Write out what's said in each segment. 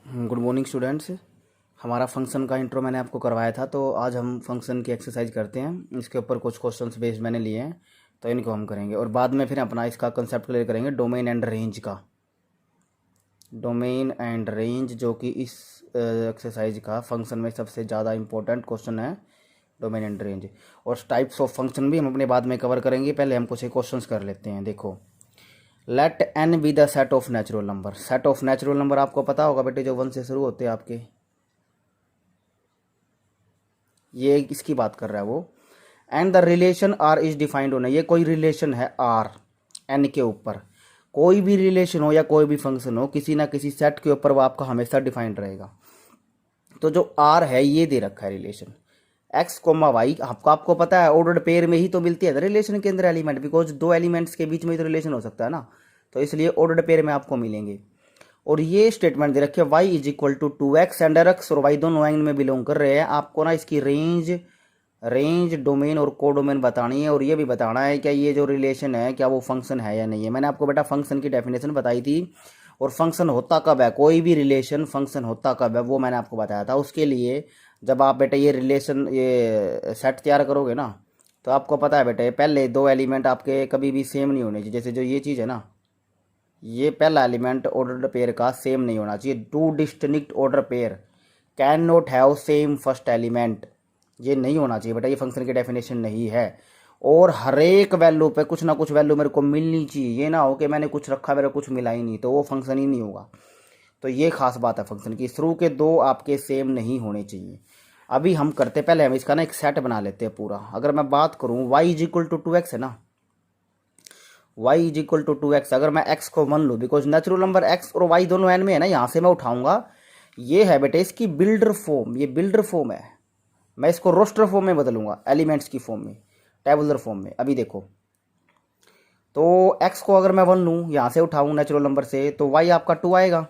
Good morning students. हमारा function का intro मैंने आपको करवाया था, तो आज हम फंक्शन की एक्सरसाइज करते हैं। इसके ऊपर कुछ क्वेश्चंस बेस्ड मैंने लिए हैं, तो इनको हम करेंगे और बाद में फिर अपना इसका कंसेप्ट क्लियर करेंगे डोमेन एंड रेंज का। डोमेन एंड रेंज जो कि इस एक्सरसाइज का फंक्शन में सबसे ज़्यादा इंपॉर्टेंट क्वेश्चन है, डोमेन एंड रेंज। और टाइप्स ऑफ फंक्शन भी हम अपने बाद में कवर करेंगे। पहले हम कुछ क्वेश्चंस कर लेते हैं। देखो, let N be the set of natural number. Set of natural number आपको पता होगा बेटे, जो 1 से शुरू होते हैं आपके, ये इसकी बात कर रहा है वो। And the relation R is defined होना, ये कोई रिलेशन है आर एन के ऊपर। कोई भी रिलेशन हो या कोई भी फंक्शन हो, किसी ना किसी सेट के ऊपर वो आपका हमेशा डिफाइंड रहेगा। तो जो आर है ये दे रखा है रिलेशन एक्स कोमा वाई। आपको पता है ऑर्डर्ड पेयर में ही तो मिलती है रिलेशन के अंदर एलिमेंट, बिकॉज दो एलिमेंट्स के बीच में तो रिलेशन हो सकता है ना, तो इसलिए ऑर्डर्ड पेयर में आपको मिलेंगे। और ये स्टेटमेंट दे रखी है y is equal to 2x and x और y दोनों एंगल में बिलोंग कर रहे हैं। आपको ना इसकी रेंज डोमेन और कोडोमेन बतानी है, और ये भी बताना है कि ये जो रिलेशन है क्या वो फंक्शन है या नहीं है। मैंने आपको बेटा फंक्शन की डेफिनेशन बताई थी, और फंक्शन होता कब है, कोई भी रिलेशन फंक्शन होता कब है वो मैंने आपको बताया था। उसके लिए जब आप बेटा ये रिलेशन ये सेट तैयार करोगे ना, तो आपको पता है बेटे पहले दो एलिमेंट आपके कभी भी सेम नहीं होने चाहिए। जैसे जो ये चीज़ है ना, ये पहला एलिमेंट ऑर्डर पेयर का सेम नहीं होना चाहिए। Two distinct order pair can not have same first element, ये नहीं होना चाहिए बेटा, ये फंक्शन की डेफिनेशन नहीं है। और हर एक वैल्यू पे कुछ ना कुछ वैल्यू मेरे को मिलनी चाहिए, ये ना हो कि मैंने कुछ रखा मेरे कुछ मिला ही नहीं, तो वो फंक्शन ही नहीं होगा। तो ये खास बात है फंक्शन की, शुरू के दो आपके सेम नहीं होने चाहिए। अभी हम करते, पहले हम इसका ना एक सेट बना लेते हैं पूरा। अगर मैं बात करूँ y is equal to 2x है ना, y is equal to 2x, अगर मैं x को मान लूँ, बिकॉज नेचुरल नंबर x और y दोनों n में है ना, यहाँ से मैं उठाऊंगा। ये है बेटे इसकी बिल्डर फॉर्म, ये बिल्डर फॉर्म है। मैं इसको रोस्टर फॉर्म में बदलूंगा, एलिमेंट्स की फॉर्म में, टेबुलर फॉर्म में। अभी देखो, तो x को अगर मैं 1 लूँ, यहाँ से उठाऊँ नेचुरल नंबर से, तो y आपका 2 आएगा।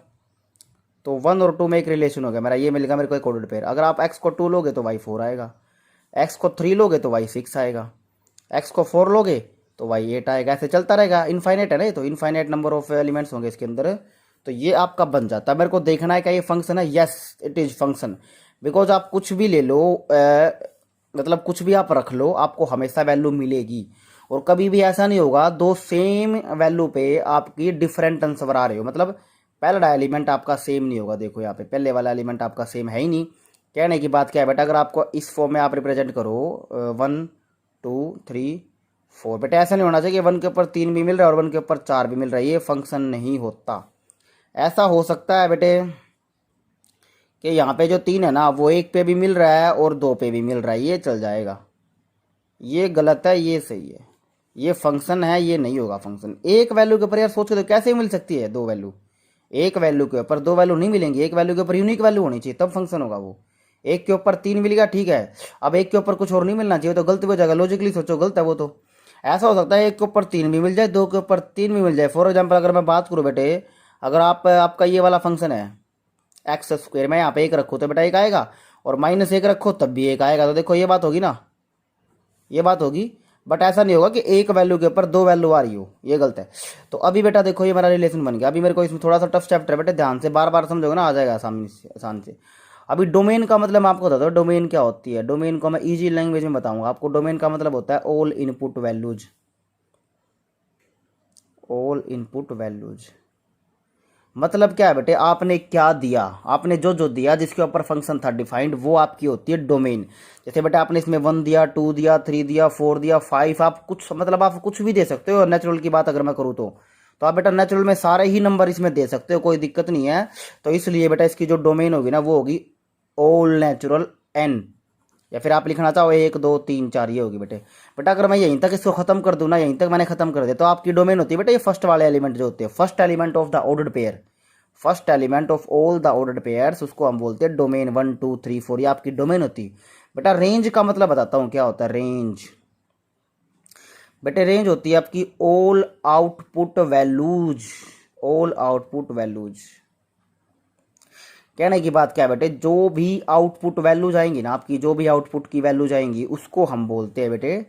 तो 1 और 2 में एक रिलेशन हो गया मेरा, ये मिलेगा मेरे को एक ऑर्डर्ड पेयर। अगर आप x को 2 लोगे तो y 4 आएगा, x को 3 लोगे तो y 6 आएगा, x को 4 लोगे तो y 8 आएगा। ऐसे चलता रहेगा, इनफाइनाइट है ना, तो इनफाइनाइट नंबर ऑफ एलिमेंट्स होंगे इसके अंदर। तो ये आपका बन जाता है। मेरे को देखना है क्या ये फंक्शन है, yes it is function. Because आप कुछ भी ले लो, मतलब कुछ भी आप रख लो, आपको हमेशा वैल्यू मिलेगी। और कभी भी ऐसा नहीं होगा दो सेम वैल्यू पे आपकी डिफरेंट आंसर आ रहे हो, मतलब पहला एलिमेंट आपका सेम नहीं होगा। देखो यहाँ पे पहले वाला एलिमेंट आपका सेम है ही नहीं। कहने की बात क्या है बेटा, अगर आपको इस फॉर्म में आप रिप्रेजेंट करो 1 2 3 4, बेटा ऐसा नहीं होना चाहिए कि 1 के ऊपर 3 भी मिल रहा है और 1 के ऊपर 4 भी मिल रहा है, ये फंक्शन नहीं होता। ऐसा हो सकता है बेटे कि यहाँ पे जो 3 है ना, वो 1 पे भी मिल रहा है और 2 पे भी मिल रहा है, ये चल जाएगा। ये गलत है, ये सही है, ये फंक्शन है, ये नहीं होगा फंक्शन। एक वैल्यू के ऊपर यार सोच के तो कैसे मिल सकती है दो वैल्यू, एक वैल्यू के ऊपर दो वैल्यू नहीं मिलेंगी। एक वैल्यू के ऊपर यूनिक वैल्यू होनी चाहिए, तब फंक्शन होगा वो। एक के ऊपर 3 मिलेगा ठीक है, अब एक के ऊपर कुछ और नहीं मिलना चाहिए, तो गलत हो जाएगा। लॉजिकली सोचो गलत है वो। तो ऐसा हो सकता है एक के ऊपर 3 भी मिल जाए, दो के ऊपर 3 भी मिल जाए। फॉर एग्जाम्पल अगर मैं बात करूँ बेटे, अगर आपका ये वाला फंक्शन है एक्स स्क्वायर, मैं यहाँ पे 1 रखूँ तो बेटा 1 आएगा, और -1 रखो तब भी 1 आएगा। तो देखो ये बात होगी ना, ये बात होगी। बट ऐसा नहीं होगा कि एक वैल्यू के ऊपर दो वैल्यू आ रही हो, ये गलत है। तो अभी बेटा देखो ये मेरा रिलेशन बन गया। अभी मेरे को इसमें थोड़ा सा टफ चैप्टर है बेटा, ध्यान से बार बार समझोगे ना, आ जाएगा आसानी से आसान से। अभी डोमेन का मतलब मैं आपको बताता हूँ डोमेन क्या होती है। डोमेन को मैं इजी लैंग्वेज में बताऊंगा आपको। डोमेन का मतलब होता है all input values, all input values. मतलब क्या है बेटे, आपने क्या दिया, आपने जो जो दिया जिसके ऊपर फंक्शन था डिफाइंड, वो आपकी होती है डोमेन। जैसे बेटा आपने इसमें 1 दिया, 2 दिया, 3 दिया, 4 दिया, 5, आप कुछ मतलब आप कुछ भी दे सकते हो। नेचुरल की बात अगर मैं करूँ तो आप बेटा नेचुरल में सारे ही नंबर इसमें दे सकते हो, कोई दिक्कत नहीं है। तो इसलिए बेटा इसकी जो डोमेन होगी ना वो होगी ऑल नेचुरल एन, या फिर आप लिखना चाहो 1 2 3 4, ये होगी बेटे। बेटा अगर मैं यहीं तक इसको खत्म कर दूं ना, यहीं तक मैंने खत्म कर दिया, तो आपकी डोमेन होती है बेटा ये फर्स्ट वाले एलिमेंट जो होते हैं, first element of the ordered pair, first element of all the ordered pairs, उसको हम बोलते हैं डोमेन। 1 2 3 4 ये आपकी डोमेन होती है। बेटा रेंज का मतलब बताता हूँ क्या होता है रेंज। बेटे रेंज होती है आपकी all output values, all output values. कहने की बात क्या है बेटे, जो भी आउटपुट वैल्यूज आएंगी ना आपकी, जो भी आउटपुट की वैल्यूज आएंगी उसको हम बोलते हैं बेटे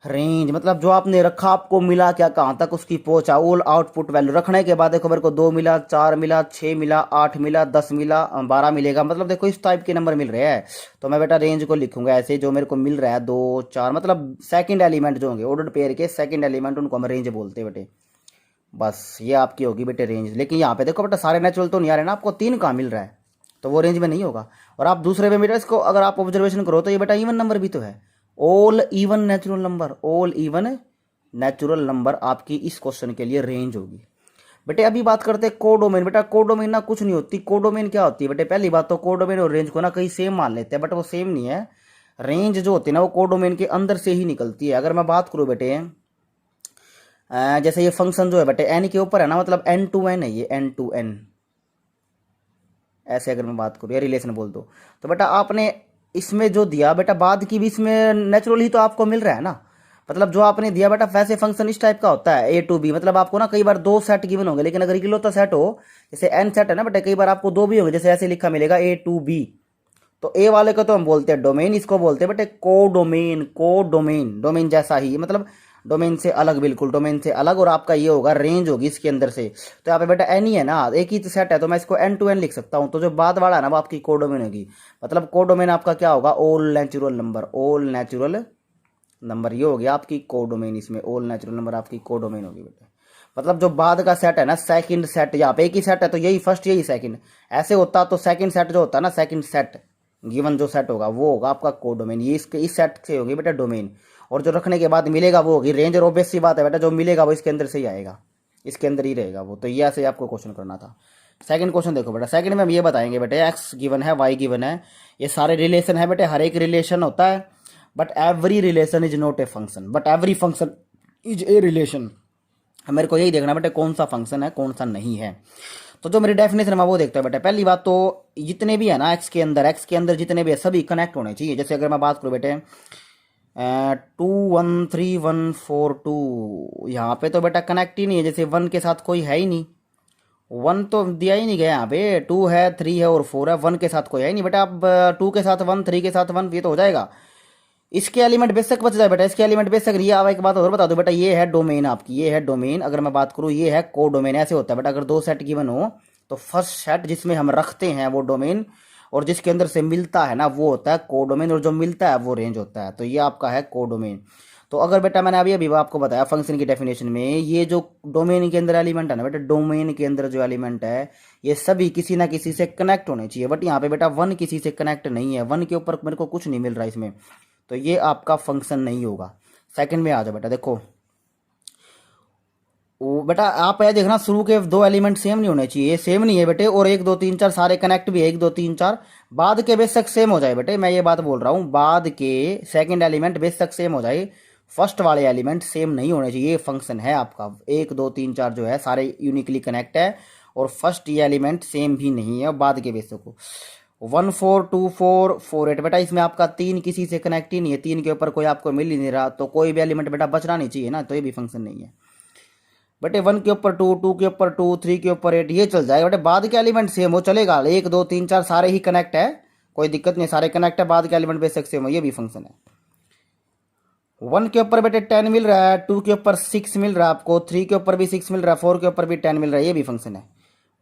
रेंज मतलब जो आपने रखा आपको मिला क्या, कहाँ तक उसकी पहुंचा, ऑल आउटपुट वैल्यू रखने के बाद देखो मेरे को 2 मिला, 4 मिला, 6 मिला, 8 मिला, 10 मिला, 12 मिलेगा, मतलब देखो इस टाइप के नंबर मिल रहे हैं। तो मैं बेटा रेंज को लिखूंगा ऐसे, जो मेरे को मिल रहा है 2 4, मतलब सेकंड एलिमेंट जो होंगे ऑर्डर पेयर के सेकंड एलिमेंट, उनको हम रेंज बोलते हैं बेटे। बस ये आपकी होगी बेटे रेंज। लेकिन यहाँ पे देखो बेटा सारे नेचुरल तो नहीं आ रहे ना, आपको 3 कहाँ मिल रहा है, तो वो रेंज में नहीं होगा। और आप दूसरे पे बेटा इसको अगर आप ऑब्जर्वेशन करो तो ये बेटा इवन नंबर भी तो है, all even natural number, all even natural number आपकी इस क्वेश्चन के लिए रेंज होगी। बेटे अभी बात करते हैं कोडोमेन। बेटा कोडोमेन ना कुछ नहीं होती। कोडोमेन क्या होती है बेटे, पहली बात तो कोडोमेन और रेंज को ना कहीं सेम मान लेते हैं, बट वो सेम नहीं है। रेंज जो होती है ना वो कोडोमेन के अंदर से ही निकलती है। अगर मैं बात करूँ बेटे जैसे ये फंक्शन जो है बेटे एन के ऊपर है ना, मतलब एन टू एन है ये, एन टू एन, ऐसे अगर मैं बात करूँ या रिलेशन बोल दो तो बेटा आपने इसमें जो दिया बेटा बाद की भी इसमें नेचुरल ही तो आपको मिल रहा है ना। मतलब जो आपने दिया बेटा वैसे फंक्शन इस टाइप का होता है ए टू बी, मतलब आपको ना कई बार 2 सेट गिवन होंगे, लेकिन अगर इकलौता सेट हो जैसे एन सेट है ना बेटा, कई बार आपको 2 भी होंगे, जैसे ऐसे लिखा मिलेगा ए टू बी। तो ए वाले को तो हम बोलते हैं डोमेन, इसको बोलते हैं बेटे कोडोमेन। कोडोमेन डोमेन जैसा ही, मतलब डोमेन से अलग, बिल्कुल डोमेन से अलग। और आपका ये होगा रेंज होगी इसके अंदर से। तो यहाँ पे बेटा एन ही है ना, एक ही सेट है, तो मैं इसको एन टू एन लिख सकता हूँ। तो जो बाद वाला है ना वो आपकी कोडोमेन होगी। मतलब कोडोमेन आपका क्या होगा, all natural number, all natural number, ये हो गया आपकी कोडोमेन। इसमें ऑल नेचुरल नंबर आपकी कोडोमेन होगी बेटा। मतलब जो बाद का सेट है ना, सेकंड सेट, यहाँ पे एक ही सेट है तो यही फर्स्ट यही सेकंड, ऐसे होता तो सेकंड सेट जो होता है ना, सेकंड सेट गिवन जो सेट होगा वो होगा आपका कोडोमेन। ये इसके इस सेट से होगी बेटा डोमेन, और जो रखने के बाद मिलेगा वो होगी रेंज। और ऑब्वियस सी बात है बेटा जो मिलेगा वो इसके अंदर से ही आएगा, इसके अंदर ही रहेगा वो। तो ये ऐसे आपको क्वेश्चन करना था। सेकंड क्वेश्चन देखो बेटा, सेकंड में हम ये बताएंगे बेटे एक्स गिवन है, वाई गिवन है, ये सारे रिलेशन है बेटे, हर एक रिलेशन होता है, but every relation is not a function, but every function is a relation. मेरे को यही देखना बेटे कौन सा फंक्शन है कौन सा नहीं है। तो जो मेरी डेफिनेशन है वो देखते हैं बेटे। पहली बात तो जितने भी है ना एक्स के अंदर जितने भी है सभी कनेक्ट होने चाहिए। जैसे अगर मैं बात करूँ बेटे 2 1 3 1 4 2, यहाँ पे तो बेटा कनेक्ट ही नहीं है, जैसे 1 के साथ कोई है ही नहीं, 1 तो दिया ही नहीं गया यहाँ पे। 2 है, 3 है और 4 है, 1 के साथ कोई है ही नहीं बेटा। अब 2 के साथ 1, 3 के साथ 1, ये तो हो जाएगा। इसके एलिमेंट बेशक बच जाए बेटा, इसके एलिमेंट बेशक। ये अब एक बात और बता दो बेटा, ये है डोमेन आपकी, ये है डोमेन। अगर मैं बात करूँ ये है को डोमेन। ऐसे होता है बेटा, अगर 2 सेट गिवन हो तो फर्स्ट सेट जिसमें हम रखते हैं वो डोमेन, और जिसके अंदर से मिलता है ना वो होता है कोडोमेन, और जो मिलता है वो रेंज होता है। तो ये आपका है कोडोमेन। तो अगर बेटा मैंने अभी अभी आपको बताया फंक्शन की डेफिनेशन में, ये जो डोमेन के अंदर एलिमेंट है ना बेटा, डोमेन के अंदर जो एलिमेंट है ये सभी किसी ना किसी से कनेक्ट होने चाहिए। बट यहाँ पे बेटा 1 किसी से कनेक्ट नहीं है, 1 के ऊपर मेरे को कुछ नहीं मिल रहा इसमें, तो ये आपका फंक्शन नहीं होगा। सेकंड में आ जाओ बेटा, देखो वो बेटा आप ये देखना शुरू के 2 एलिमेंट सेम नहीं होने चाहिए, सेम नहीं है बेटे। और 1 2 3 4 सारे कनेक्ट भी है, 1 2 3 4 बाद के बेशक सेम हो जाए बेटे, मैं ये बात बोल रहा हूँ, बाद के सेकंड एलिमेंट बेशक सेम हो जाए, फर्स्ट वाले एलिमेंट सेम नहीं होने चाहिए। ये फंक्शन है आपका 1 2 3 4 जो है सारे यूनिकली कनेक्ट है, और फर्स्ट ये एलिमेंट सेम भी नहीं है बाद के बेशक को। 1 4 2 4 4 8 बेटा इसमें आपका 3 किसी से कनेक्ट ही नहीं है, 3 के ऊपर कोई आपको मिल ही नहीं रहा, तो कोई भी एलिमेंट बेटा बचना नहीं चाहिए ना, तो ये भी फंक्शन नहीं है बेटे। 1 के ऊपर 2, 2 के ऊपर 2, 3 के ऊपर 8, ये चल जाएगा बेटे। बाद के एलिमेंट सेम हो चलेगा, 1 2 3 4 सारे ही कनेक्ट है, कोई दिक्कत नहीं, सारे कनेक्ट है, बाद के एलिमेंट बेशक सेम हो, ये भी फंक्शन है। 1 के ऊपर बेटे 10 मिल रहा है, 2 के ऊपर 6 मिल रहा है आपको, 3 के ऊपर भी 6 मिल रहा है, 4 के ऊपर भी 10 मिल रहा है, ये भी फंक्शन है।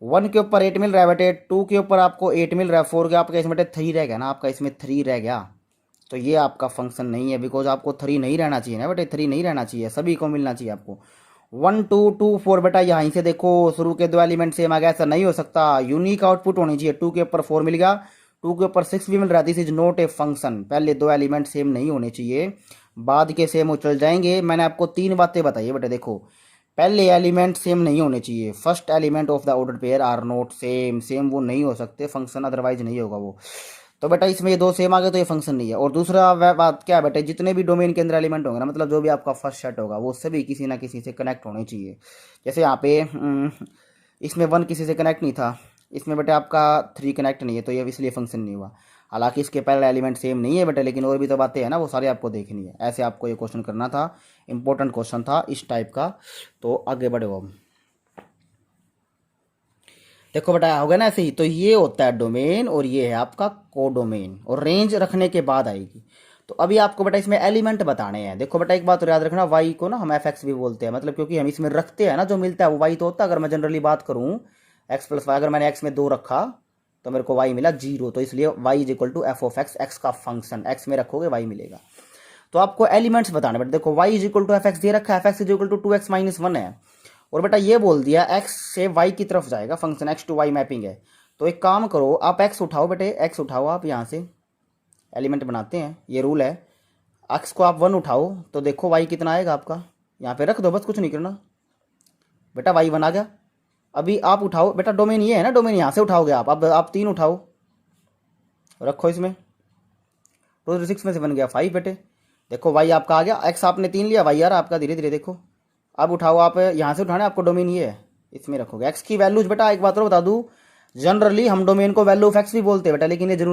1 के ऊपर 8 मिल रहा है बेटे, 2 के ऊपर आपको 8 मिल रहा है, 4 के आपका इसमें बेटे 3 रह गया ना, आपका इसमें 3 रह गया, तो ये आपका फंक्शन नहीं है, बिकॉज आपको 3 नहीं रहना चाहिए ना बेटे, 3 नहीं रहना चाहिए, सभी को मिलना चाहिए आपको। 1 2 2 4 बेटा यहाँ से देखो शुरू के 2 एलिमेंट सेम आ गया, ऐसा नहीं हो सकता, यूनिक आउटपुट होनी चाहिए। 2 के ऊपर 4 मिल गया, 2 के ऊपर 6 भी मिल रहा है, this is not a function. पहले 2 एलिमेंट सेम नहीं होने चाहिए, बाद के सेम हो चल जाएंगे। मैंने आपको 3 बातें बताई बेटा, देखो पहले एलिमेंट सेम नहीं होने चाहिए, first element of the order pair are not same, same वो नहीं हो सकते फंक्शन, अदरवाइज नहीं होगा वो। तो बेटा इसमें ये 2 सेम आ गए तो ये फंक्शन नहीं है। और दूसरा बात क्या है बेटा, जितने भी डोमेन के अंदर एलिमेंट होंगे ना, मतलब जो भी आपका फर्स्ट सेट होगा वो सभी किसी ना किसी से कनेक्ट होने चाहिए। जैसे यहाँ पे इसमें 1 किसी से कनेक्ट नहीं था, इसमें बेटा आपका 3 कनेक्ट नहीं है, तो ये इसलिए फंक्शन नहीं हुआ। हालांकि इसके पहले एलिमेंट सेम नहीं है बेटा, लेकिन और भी तो बातें हैं ना, वो सारी आपको देखनी है। ऐसे आपको ये क्वेश्चन करना था, इंपॉर्टेंट क्वेश्चन था इस टाइप का। तो आगे बढ़े हम, देखो बेटा हो गया ना ऐसे ही। तो ये होता है डोमेन और ये है आपका कोडोमेन, और रेंज रखने के बाद आएगी। तो अभी आपको बेटा इसमें एलिमेंट बताने हैं। देखो बेटा एक बात और याद रखना, वाई को ना हम एफ एक्स भी बोलते हैं, मतलब क्योंकि हम इसमें रखते हैं ना, जो मिलता है वो वाई तो होता है। अगर मैं जनरली बात करूँ एक्स प्लस वाई, अगर मैंने एक्स में 2 रखा तो मेरे को वाई मिला 0, तो इसलिए Y is equal to F of X, X का फंक्शन, एक्स में रखोगे वाई मिलेगा। तो आपको एलिमेंट्स बताने बेटा, देखो Y is equal to F X दे रखा है, F X is equal to 2x minus 1 है, और बेटा ये बोल दिया एक्स से वाई की तरफ जाएगा function, X to Y mapping है। तो एक काम करो, आप एक्स उठाओ बेटे, एक्स उठाओ आप यहाँ से, एलिमेंट बनाते हैं, ये रूल है। एक्स को आप 1 उठाओ तो देखो वाई कितना आएगा आपका, यहाँ पे रख दो बस, कुछ नहीं करना बेटा, वाई 1 आ गया। अभी आप उठाओ बेटा, डोमेन ये है ना, डोमेन यहाँ से उठाओगे आप 3 उठाओ, रखो इसमें, 2 6 में से बन गया 5 बेटे। देखो वाई आपका आ गया, एक्स आपने 3 लिया, वाई आ रहा आपका धीरे धीरे। देखो अब उठाओ, आप यहाँ से उठाना, आपको डोमेन ये है, इसमें रखोगे। एक्स की वैल्यूज बेटा एक बात और बता दूँ, जनरली हम डोमेन को वैल्यू ऑफ एक्स भी बोलते हैं बेटा, लेकिन ये जरूर